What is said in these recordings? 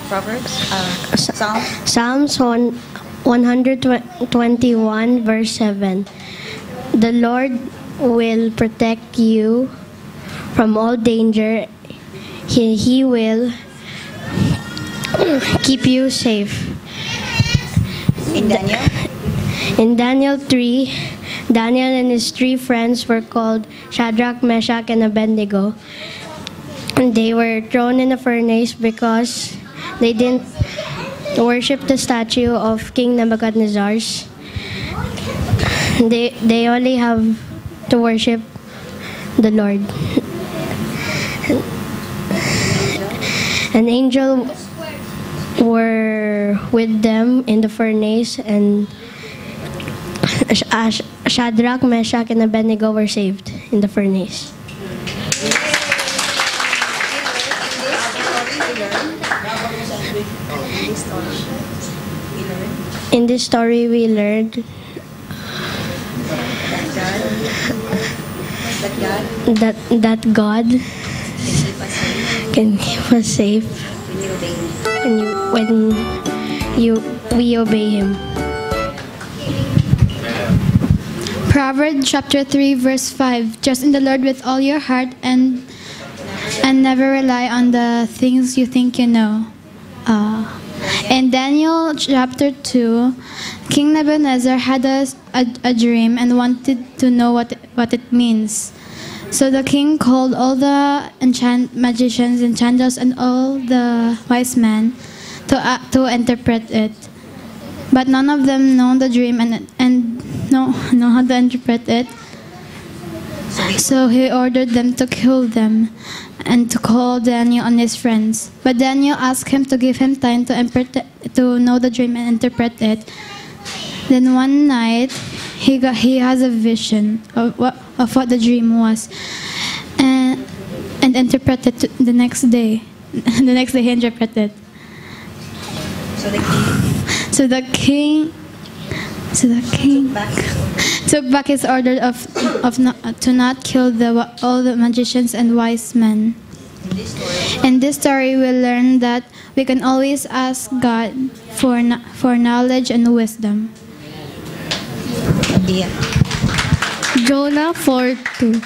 Proverbs? Psalms 121 verse 7. The Lord will protect you from all danger. He will keep you safe. In Daniel 3, Daniel and his three friends were called Shadrach, Meshach, and Abednego. And they were thrown in a furnace because they didn't worship the statue of King Nebuchadnezzar's. They only have to worship the Lord. An angel were with them in the furnace, and Shadrach, Meshach, and Abednego were saved in the furnace. In this story, we learned that God can keep us safe when we obey Him. Proverbs chapter 3 verse 5. Trust in the Lord with all your heart and never rely on the things you think you know. In Daniel chapter 2, King Nebuchadnezzar had a dream and wanted to know what it means. So the king called all the magicians, enchanters, and all the wise men to interpret it. But none of them know the dream and know how to interpret it. So he ordered them to kill them and to call Daniel and his friends. But Daniel asked him to give him time to know the dream and interpret it. Then one night, he has a vision of what the dream was, and interpreted the next day. The next day he interpreted. So the king took back his order to not kill all the magicians and wise men. In this story, we learn that we can always ask God for knowledge and wisdom. Jonah 4:2.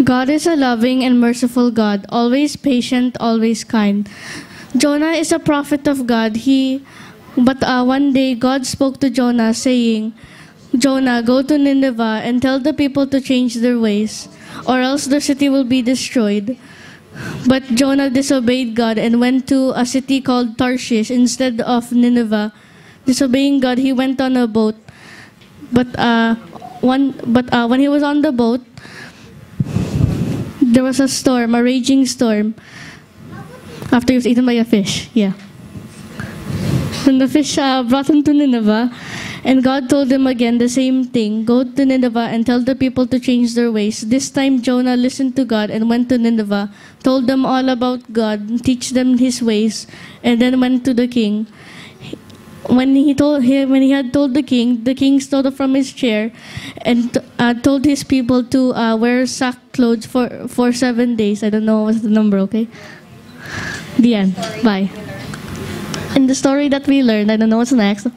God is a loving and merciful God, always patient, always kind. Jonah is a prophet of God. But one day God spoke to Jonah saying, Jonah, go to Nineveh and tell the people to change their ways, or else the city will be destroyed. But Jonah disobeyed God and went to a city called Tarshish instead of Nineveh. Disobeying God, he went on a boat. But when he was on the boat, there was a storm, a raging storm. After he was eaten by a fish, yeah. And the fish brought him to Nineveh, and God told him again the same thing. Go to Nineveh and tell the people to change their ways. This time Jonah listened to God and went to Nineveh, told them all about God, teach them His ways, and then went to the king. When he had told the king stood up from his chair and told his people to wear sackcloth for 7 days. I don't know what's the number, okay? The end. Bye. In the story that we learned, I don't know what's next.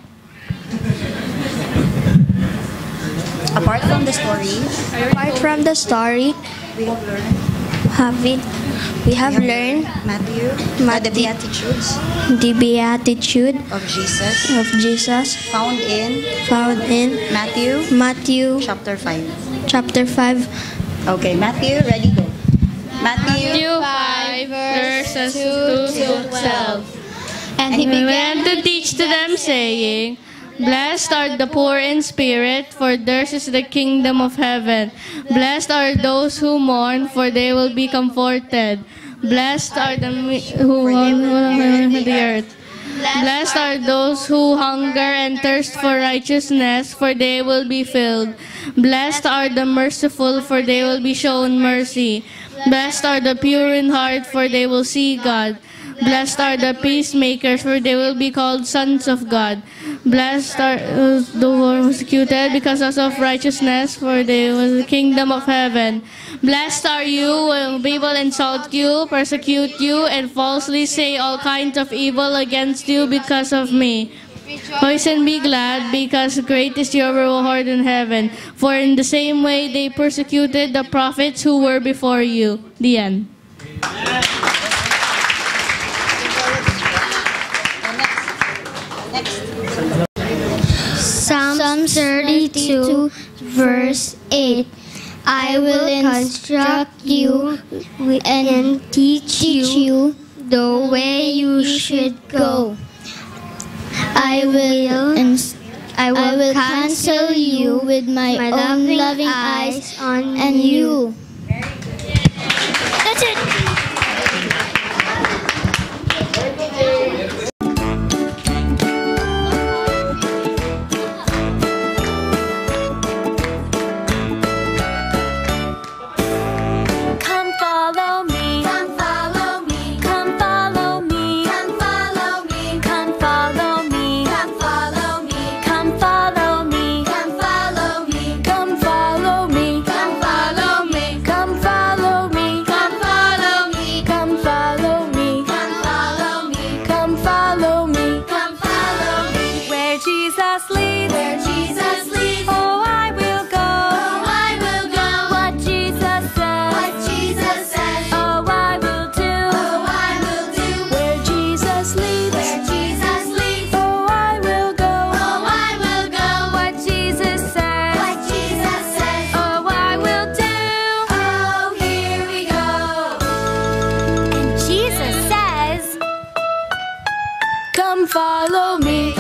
Apart from the story, we have learned Matthew, the Beatitude of Jesus found in Matthew chapter 5. Okay, Matthew, ready, go. Matthew 5 verses 2 to 12. And he began to teach to them, saying, Blessed are the poor in spirit, for theirs is the kingdom of heaven. Blessed are those who mourn, for they will be comforted. Blessed are who on the earth. Blessed are those who hunger and thirst for righteousness, for they will be filled. Blessed are the merciful, for they will be shown mercy. Blessed are the pure in heart, for they will see God. Blessed are the peacemakers, for they will be called sons of God. Blessed are those who are persecuted because of righteousness, for they will the kingdom of heaven. Blessed are you when people insult you, persecute you, and falsely say all kinds of evil against you because of me. Rejoice and be glad, because great is your reward in heaven. For in the same way they persecuted the prophets who were before you. The end. Psalm 32, verse 8. I will instruct you and teach you the way you should go. I will counsel you with my own loving eyes on you. That's it. Come follow me.